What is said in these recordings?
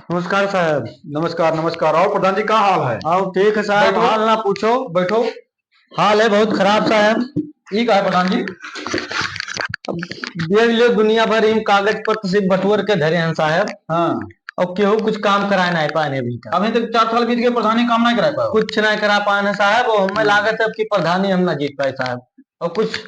नमस्कार साहब। नमस्कार नमस्कार। और प्रधान जी, क्या हाल है? आओ ठीक है साहब, बैठो हाल ना पूछो। बैठो। हाल है बहुत खराब साहब। ठीक है प्रधान जी। अब देख लियो दुनिया भर इन कागज पत्र सिर्फ बटुअर के धरे हैं साहब। हाँ, और केहू कुछ काम कराए नहीं पाए अभी तक। अभी तक 4 साल बीत गए, प्रधानी काम नहीं करा पाओ। कुछ नहीं करा पाए हैं साहब, और हमें लागत है कि प्रधानी हम ना जीत पाए साहब। और कुछ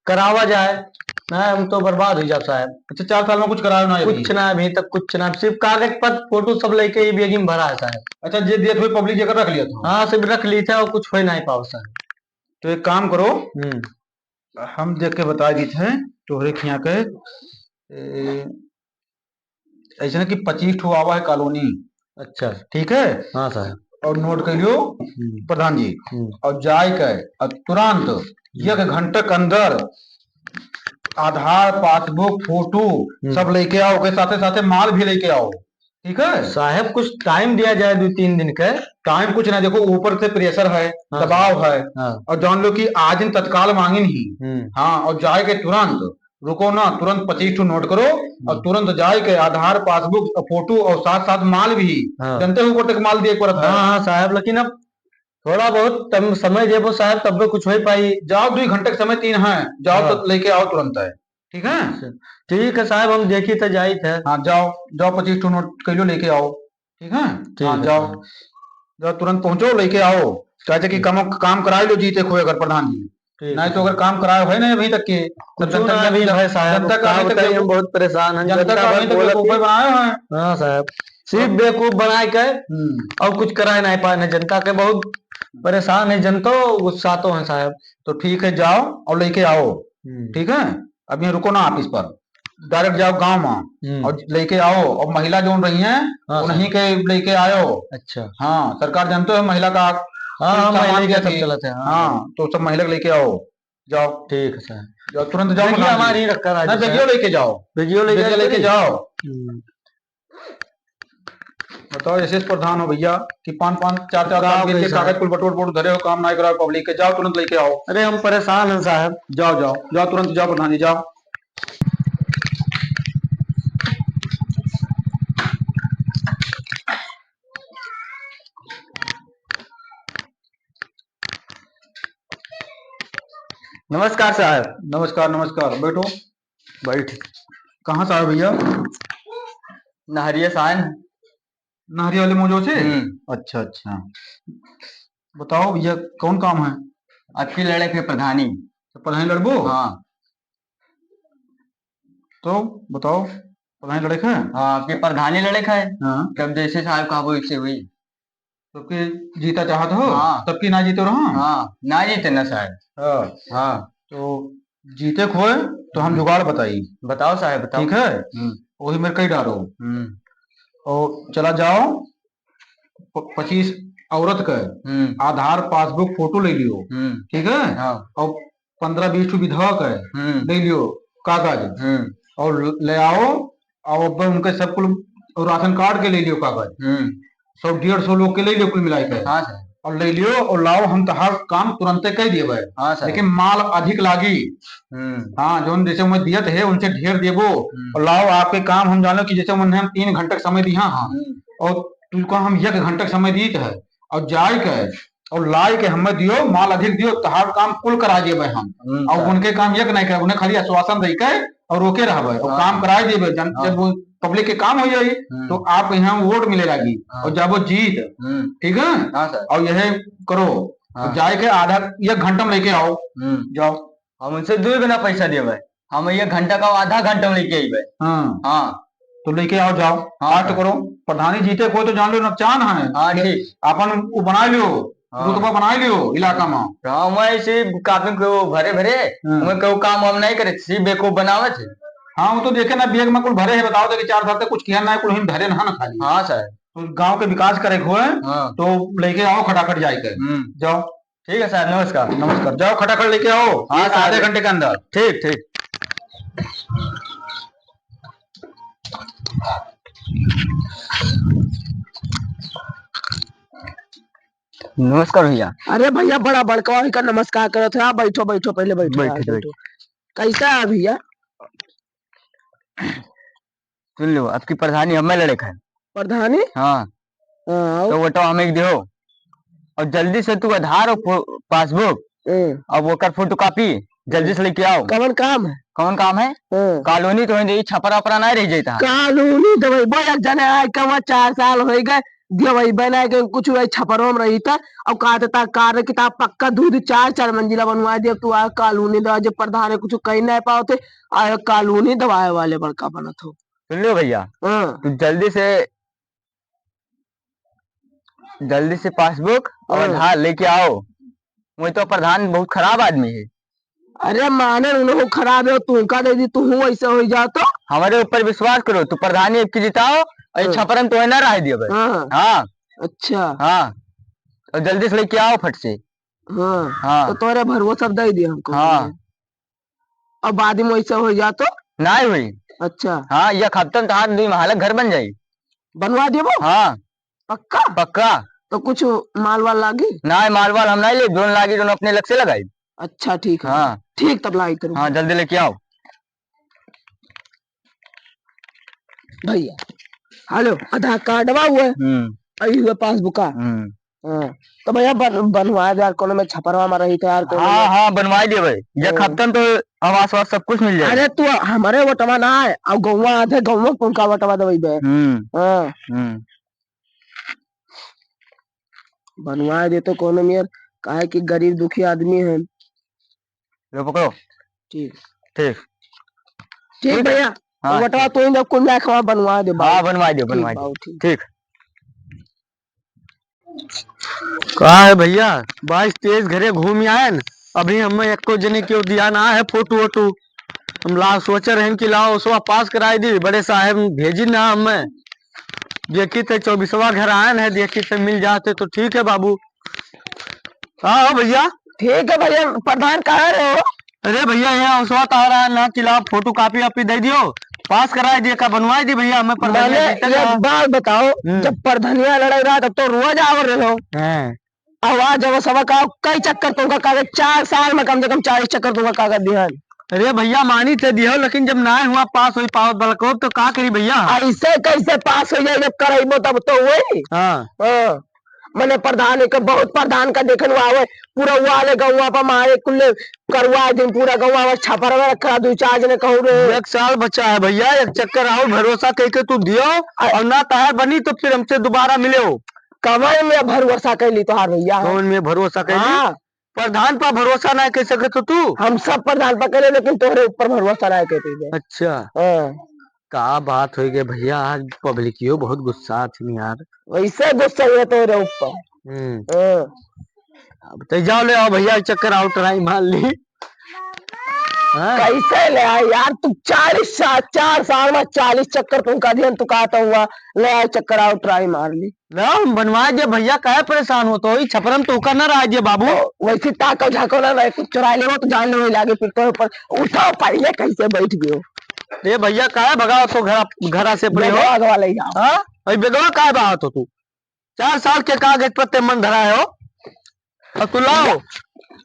करावा जाए ना, हम तो बर्बाद हो जाए साहब। अच्छा, 4 साल में कुछ कराया ना अभी? कुछ ना अभी तक, कुछ ना, सिर्फ कागज पत्र फोटो सब लेके ही बेगी में भरा है साहब। अच्छा, जे दिए थे पब्लिक जगह रख लिया था। हाँ सिर्फ रख ली थे और कुछ हो नहीं पाओ साहब। तो एक काम करो, हम्म। हम देख के बता दी थे तोहरे खिया के ऐसे ना कि 25 ठो आवा है कॉलोनी। अच्छा। ठीक है। हाँ साहब। और नोट कर लियो प्रधान जी। हम्म। और जाय के और तुरंत 1 घंटे के अंदर आधार, पासबुक, फोटो सब लेके आओ, के साथे साथे माल भी लेके आओ। ठीक है। साहब कुछ टाइम दिया जाए 2-3 दिन का। टाइम कुछ ना, देखो ऊपर से प्रेशर है, हाँ दबाव है। हाँ। और जान लो कि आज इन तत्काल मांगी नहीं। हम्म। हाँ, और जाए के तुरंत, रुको ना, तुरंत 25 ठो नोट करो। और तुरंत जाए के आधार, पासबुक, फोटो और साथ साथ माल भी। हाँ जनते हो ऊपर तक माल दिए पड़ता है। हाँ हाँ साहब, लेकिन अब थोड़ा बहुत समय देबो साहब, तब भी कुछ हो पाई। जाओ, 2 घंटे का समय, 3 है। जाओ हाँ। तो लेके आओ तुरंत है। ठीक है। अच्छा, ठीक है साहब, हम देखी तो जाई थे। हाँ, जाओ जाओ, 25 ठो नोट कर लो, लेके आओ। ठीक है। हाँ, ठीक है जाओ साहब। जाओ, तुरंत पहुंचो, लेके आओ। चाहते कि काम काम कराए लो, जीते खोए अगर प्रधान जी। ठीक नहीं है तो अगर साहब। काम कराए है नहीं अभी तक के, कुछ तब जनता ना अभी भाई साहब, जनता का कहा अभी तक बताइए, हम बहुत परेशान हैं। जनता जनता का भर अभी तक बोलत बेवकूफ ही। बनाए हैं। हाँ साहब, सिर्फ अब बेवकूफ बनाए के और कुछ कराए नहीं पाए हैं। जनता के बहुत परेशान है, जनता गुस्सा तो है साहब। तो ठीक है, जाओ और लेके आओ। हम्म। ठीक है। अब यहाँ रुको ना ऑफिस पर, डायरेक्ट जाओ गांव में हम्म। और लेके आओ। और महिला जो रही हैं हाँ उन्हीं साहब। के लेके आयो। अच्छा। हाँ, सरकार जानते हो महिला का हाँ कुल हाँ, सामान महीने दिया का सब थी। चलत है, हाँ हाँ, साहब। तो सब महिला को लेके आओ। जाओ ठीक है साहब। जाओ, तुरंत जाओ देखिए प्रधान जी। हमारी रखकर आज ना, बेगियो साहब। लेके जाओ। भेजियो ले बेगिया जाए लेके करी। जाओ। बताओ, एसएस प्रधान हो भैया कि 5-5 4-4 साल गाँव बीत के गए, कागज साहब। कुल बटोर बटोर धरे हो, काम नहीं कराओ पब्लिक के। जाओ तुरंत लेके आओ। अरे हम परेशान हैं साहब। जाओ जाओ जाओ, तुरंत जाओ प्रधान जी, जाओ। नमस्कार साहब। नमस्कार नमस्कार, बैठो। बैठ। कहाँ से आए भैया? नहरिया सान। नहरी वाले मौजो से? हम्म। अच्छा अच्छा। बताओ भैया, कौन काम है? आपकी लड़के के प्रधानी। तो प्रधान लड़बो? हाँ। तो बताओ, प्रधान लड़के हैं? हाँ आपकी प्रधानी लड़का है। हाँ। जब जैसे साहब कहा वैसे हुई। तो के जीता चाहत हो? हाँ। तब की ना जीते रहो। हाँ ना जीते ना साहब। हाँ। हाँ। तो जीते खोए तो हम जुगाड़ बताई। बताओ साहब बताओ। ठीक है। हम्म। वही मेरे कई डारो। हम्म। और चला जाओ, 25 औरत का हम्म। आधार, पासबुक, फोटो ले लियो। हम्म। ठीक है। हाँ। और 15-20 ठो विधवा का ले लियो कागज। हम्म। और ले आओ। और उनके सब कुल, और राशन कार्ड के ले लियो कागज। हम्म। 100-150 लोग के ले लियो कुल मिला के। हाँ सर। और ले लियो और लाओ, हम तो हर काम तुरंते कह दिए। हाँ सर। लेकिन माल अधिक लागी। हम्म। हाँ, जो जैसे मैं दियत है उनसे ढेर देबो। और लाओ, आपके काम हम जानो कि जैसे उन्हें हम 3 घंटे का समय दिया। हाँ। और तुमको हम 1 घंटे का समय दी है। और जाए के और लाए के हमें दियो, माल अधिक दियो, तहार काम कुल करा दिए हम। और उनके काम एक नहीं करे, उन्हें खाली आश्वासन दे के और रोके रहे और काम कराए दिए। जब वो पब्लिक के काम हो जाए तो आप यहाँ वोट मिले लगी। और जब वो जीत, ठीक है। हाँ सर। और यह करो, और जाए के आधा 1 घंटा में लेके आओ। जाओ। हम उनसे 2 गुना पैसा देवे। हम 1 घंटा का आधा घंटा में लेके आइबे। हाँ। हाँ। तो लेके आओ, जाओ। हाँ फास्ट सर। करो। प्रधानी जीते को तो जान लो नुकसान है। हाँ ठीक। अपन वो बना लियो, हाँ। रुतबा बना लियो इलाका में। हाँ मैं इसी काफी को भरे भरे। मैं को काम हम नहीं करे, सिर्फ बेको बनावे थे। हाँ, वो तो देखे ना, बैग में कुल भरे है। बताओ तो कि 4 साल तक कुछ किया ना है, कुल हिम भरे ना ना खाली। हाँ सर। तो गांव के विकास करे हो है। हाँ। तो लेके आओ खटाखट जाए के। जाओ। ठीक है सर, नमस्कार। नमस्कार, जाओ खटाखट लेके आओ। हाँ एक सर। आधे घंटे के अंदर। ठीक ठीक। नमस्कार भैया। अरे भैया, बड़ा बड़का का नमस्कार करो थे। आप बैठो बैठो, पहले बैठो यार, बैठो बैठो। कैसा है भैया? सुन लो, आपकी प्रधानी हमें लड़का है। प्रधानी हाँ हाँ तो वो तो हमें दो और जल्दी से तू आधार और पासबुक और वो कर फोटो कॉपी जल्दी से लेके आओ। कवन काम है कौन काम है? कॉलोनी तो है छपरा उपरा नहीं रह जाता। कानूनी दवाई बोल जने आए कवा 4 साल हो गए दवाई बना के कुछ वही छपरों में रही था और कहते था कार्य किताब पक्का दूध 4 मंजिला बनवा दे तू आ कानूनी दवा जब प्रधान है कुछ कही नहीं पाते आ कानूनी दवाई वाले बड़का बनत हो। सुन लो भैया तू जल्दी से पासबुक और आधार लेके आओ। वो तो प्रधान बहुत खराब आदमी है। अरे माने उन्होंने खराब है तू का दे दी तू हूँ ऐसे हो जा तो हमारे ऊपर विश्वास करो तू प्रधानी की जिताओ और छपरन तो है ना रह दियो भाई। हाँ अच्छा हाँ और जल्दी से लेके आओ फट से। हाँ तो तोरे भरवो सब दे दिया हमको। हाँ अब बाद में ऐसा हो जा तो नहीं हुई। अच्छा हाँ यह खत्म तो 2 महल घर बन जाये बनवा दियो हाँ पक्का पक्का। तो कुछ माल वाल लागी नहीं माल वाल हम नहीं ले जोन लागी जोन अपने लग से लगाई। अच्छा ठीक है हाँ ठीक तब लाई करूँ। हाँ जल्दी लेके आओ भैया। हेलो आधार कार्ड हुआ अभी हुआ पासबुक का तो भैया बनवा दे यार कोनो में छपरवा में रही था यार हाँ हाँ बनवा दिए भाई ये खत्म तो आवास वास सब कुछ मिल जाए। अरे तू हमारे वटवा ना है अब गौवा आधे गौवा कौन का वटवा दवाई दे बनवा दे तो कोनो में यार काहे कि गरीब दुखी आदमी है। लो पकड़ो। ठीक ठीक ठीक भैया हाँ वटवा तो इन कुल लाखवा बनवा दे। हाँ बनवा दो ठीक। कहा है भैया 22-23 घरे घूम आए न अभी हमें एको जने क्यों दिया ना है फोटो वोटो हम ला सोचे रहे कि लाओ उसवा पास कराई दी बड़े साहब भेजी ना हमें देखी थे 24वां घर आए है देखी थे मिल जाते तो ठीक है बाबू। हाँ भैया ठीक है भैया प्रधान कहाँ रहे हो? अरे भैया यहाँ उसवा तो आ रहा है ना कि फोटो कॉपी वापी दे दियो पास कराई दिए का बनवाई दी भैया हमें एक बात बताओ जब प्रधानिया लड़ाई रहा तब तो रोज आवर रहे हो आवाज जब सब का कई चक्कर तुमका कागज 4 साल में कम से कम 40 चक्कर तुमका कागज दिया। अरे भैया मानी थे दियो लेकिन जब ना हुआ पास हुई पावत बलको तो का करी भैया। ऐसे कैसे पास हो जाए जब कराइबो तब तो हुए। हाँ मैंने प्रधान का बहुत प्रधान का देखन आवे पूरा वाले गौवा पर मारे कुल करवा दिन पूरा गौवा छापर में रखा 2-4 जने कहू रे 1 साल बचा है भैया एक चक्कर आओ भरोसा कह के तू दियो और ना तहार बनी तो फिर हमसे दोबारा मिले हो। कमाई में भरोसा कैली तोहार भैया कौन में भरोसा कैली प्रधान पर भरोसा ना कर सके तो तू हम सब प्रधान पर करे लेकिन तोहरे ऊपर भरोसा ना कहते। अच्छा का बात हो गई भैया आज पब्लिकियो बहुत गुस्सा थी यार वैसे गुस्सा है तोरे ऊपर। अब तो जाओ ले आओ भैया चक्कर आओ ट्राई मार ली। कैसे ले आए यार तू 4 साल में 40 चक्कर तुमका दिया तू कहता हुआ ले आए चक्कर आओ ट्राई मार ली ना बनवा दे भैया काहे परेशान हो तो छपरम तो कर ना रहा है बाबू वैसे ताको झाको ना कुछ चुरा ले तो जान लो लागे फिर तो ऊपर उठाओ पहले कैसे बैठ गयो। ये भैया काहे भगाओ तो घरा से पड़े हो आगे वाले जाओ। हां भाई बेगवा काहे बात हो तू 4 साल के कागज पर ते मन धरा है हो और तू लाओ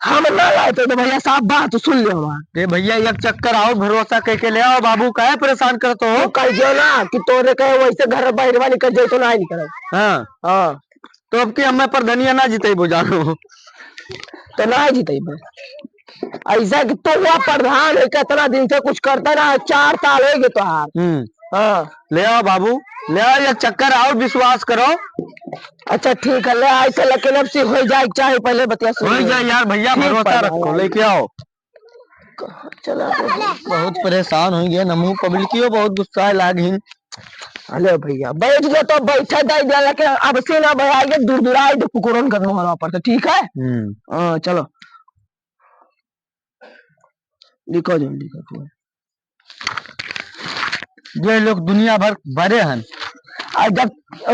हम ना लाए तो भैया साहब बात सुन लो हमारा। ये भैया एक चक्कर आओ भरोसा कह के ले आओ बाबू काहे परेशान करते हो कह जो ना कि तोरे कहे वैसे घर बाहर वाली कर जाए तो ना नहीं करे। हाँ तो अब की हमें पर धनिया ना जीते जानो तो ना जीते ऐसा कि तो हुआ प्रधान है कितना दिन से कुछ करता ना 4 साल हो गए तो हार। ले आओ बाबू ले आओ एक चक्कर आओ विश्वास करो। अच्छा ठीक है ले ऐसे लेकिन अब से हो जाए चाहे पहले बतिया हो जाए यार भैया भरोसा रखो लेके आओ। चला बहुत परेशान हो गया नमू पब्लिकियो बहुत गुस्सा लागी। अरे भैया बैठ गए तो बैठा दे दिया लेकिन अब से ना भैया दूर दूर आए तो कुकुरन करने वाला पर ठीक है। चलो लिखो जो लिखो ये लोग दुनिया भर भरे हैं और जब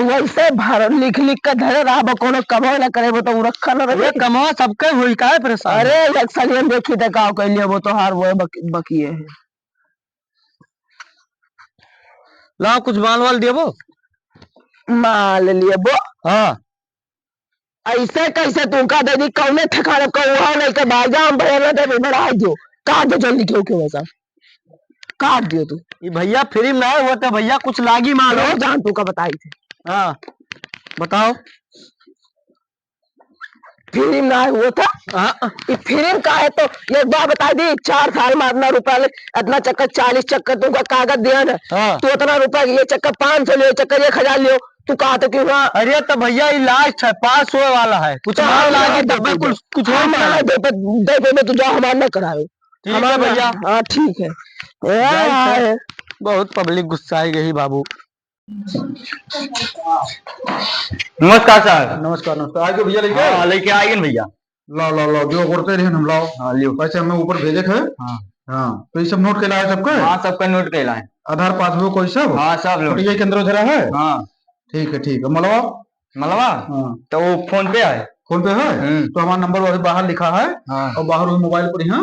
वैसे भर लिख कर धरे रहा कोनो कमाओ ना करे वो तो रखा ना रहे कमाओ सबके हुई का है परेशान। अरे इलेक्शन देखी थे का के लिए वो तो हार वो बकिए है लाओ कुछ माल वाल दियो माल लिए वो। हाँ ऐसे कैसे तुमका दे दी कौने ठिकाने को वहां नहीं के बाजाम भरना दे बढ़ा दो काट दो जल्दी क्यों वैसा काट दियो तू ये भैया फ्री में हुआ था भैया कुछ लागी माल जान तू का बताई थे हाँ बताओ। फिल्म ना हुआ था। हाँ ये फिल्म का है तो एक बार बता दी, 4 साल में इतना रुपया इतना चक्कर 40 चक्कर तुमका कागज दिया ना, हाँ। तो इतना रुपया ये चक्कर 500 लियो, चक्कर 1000 लियो, तू कहा था क्यों ना? अरे तो भैया ये लास्ट है, पास होने वाला है, कुछ माल लागे तो कुछ कुछ हो हमारा दे पे तू जा, हमारा न कराओ। ठीक है भैया। हाँ ठीक है। जाहिर है, बहुत पब्लिक गुस्साई गई बाबू। नमस्कार साहब। नमस्कार नमस्कार। आगे भैया लेके हाँ लेके आइए न भैया। लाओ लाओ लाओ, जो करते रहे हम लाओ। हाँ लियो। पैसे हमें ऊपर भेजे थे। हाँ हाँ तो ये सब नोट के लाए सबके। हाँ सबका नोट के लाए। आधार पासबुक कोई सब। हाँ सब लोग। ये केंद्र उधर है। हाँ ठीक है मलवा। मलवा। हाँ तो वो फोन पे है। फोन पे है तो हमारा नंबर वही बाहर लिखा है। हाँ और बाहर वही मोबाइल पर यहाँ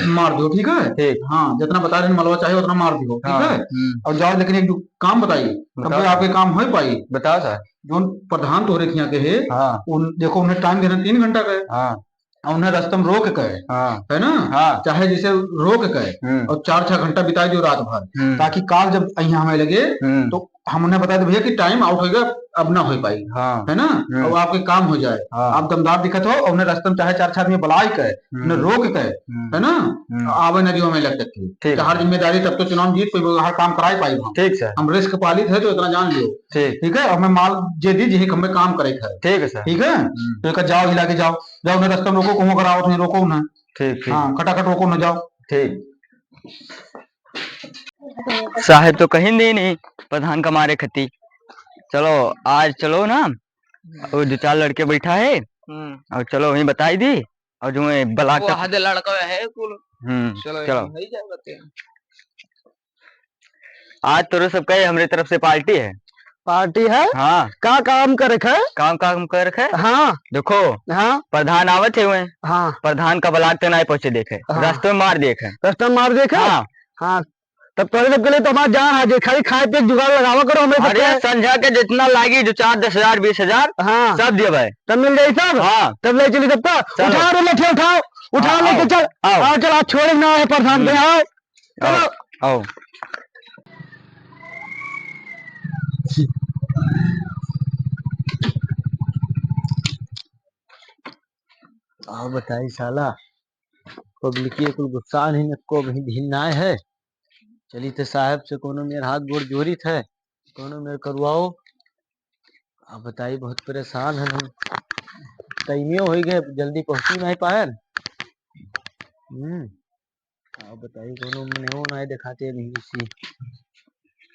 मार दो, ठीक है। ठीक। हाँ जितना बता रहे मलवा चाहिए उतना मार दो, ठीक हाँ, है। और जाओ, लेकिन एक काम बताइए तब तक आपके काम हो पाई। बताओ सर। जो प्रधान तोहरे के यहाँ के है, हाँ देखो उन्हें टाइम देना 3 घंटा का है। हाँ और उन्हें रास्ते में रोक के हाँ है ना। हाँ। चाहे जैसे रोक के और 4-6 घंटा बिताई दो रात भर, ताकि काल जब यहाँ हमें लगे तो हम उन्हें बता दे भैया कि टाइम आउट होगा, अब ना हो पाई। हाँ है ना। और आपके काम हो जाए। हाँ। आप दमदार दिखत हो और उन्हें रास्ते में चाहे 4-6 आदमी बुलाए के उन्हें रोक के है ना, आवे नदियों में लग सकती ठीक है। हर जिम्मेदारी तब तो चुनाव जीत कोई हर काम कराई पाई हम। ठीक सर। हम रिस्क पालित है तो इतना जान लियो। ठीक है। और मैं माल जे दी जी हमें काम करे है। ठीक है सर। ठीक है तो एक जाओ हिला के जाओ जाओ, उन्हें रास्ते में रोको, कहूँ कराओ नहीं रोको उन्हें। ठीक ठीक। हाँ खटाखट रोको न जाओ। ठीक। साहब तो कहीं नहीं प्रधान का मारे खती। चलो आज चलो ना, और 2-4 लड़के बैठा है और चलो वहीं बताई दी। और जो है ब्लाक का लड़का है कुल। चलो आज तो सब कहे हमारे तरफ से पार्टी है। पार्टी है। हाँ का काम करे है। काम काम कर रखे। हाँ देखो हाँ प्रधान आवत है हुए। हाँ प्रधान का ब्लाक तो नहीं पहुंचे देखे। हाँ। रास्ते में मार देखे। रास्ता मार देखे। हाँ हाँ तब पहले तब के लिए तो हमारा जान हाजिर, खाली खाए पे जुगाड़ लगावा करो हमें। अरे संझा के जितना लागी, जो 4-10,000 20,000 हाँ सब दिए भाई। तब मिल जाए सब। हाँ तब ले चली तब तक चलो। उठाओ रे लठे उठाओ उठाओ हाँ, लेके चल। आओ। आओ चल, आज छोड़े ना है प्रधान पे। आओ आओ चलो। आओ। आओ बताई साला, पब्लिक को गुस्सा नहीं को भी ढील ना है। चली तो साहब से कोनो मेरे हाथ गोड़ जोड़ी थे, कोनो मेरे करवाओ। आप बताइए, बहुत परेशान है हम। टाइमियो हो गए, जल्दी पहुंची नहीं पाए। आप बताइए, कोनो नहीं ना दिखाते अभी इसी।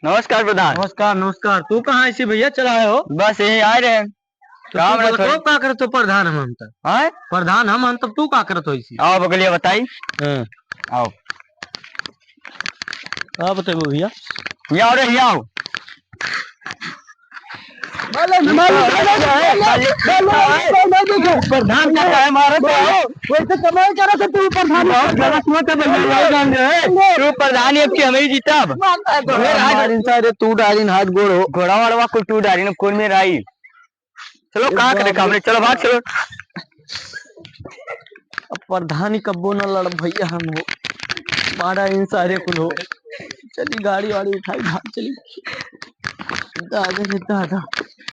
नमस्कार प्रधान। नमस्कार नमस्कार। तू कहाँ ऐसी भैया चलाए हो? बस यही आए रहे। तो तू का करत हो? प्रधान हम तक। हाँ प्रधान हम तब तू का करत हो इसी? आओ बगलिया बताई। आओ आप बताइए भैया। यहाँ आओ रे, यहाँ आओ। प्रधान का है मारा तो वैसे कमाई करा तो तू प्रधान तू प्रधान अब की हमें जीता। अब तू डालिन हाथ गोड़ हो। घोड़ा वाड़ा को तू डाली ना, कौन में आई। चलो कहाँ करे काम, चलो भाग चलो। अब प्रधान ही कब्बो न लड़ भैया हम हो, मारा इन सारे कुल हो। चली गाड़ी वाड़ी उठाई भाग चली। दादा दादा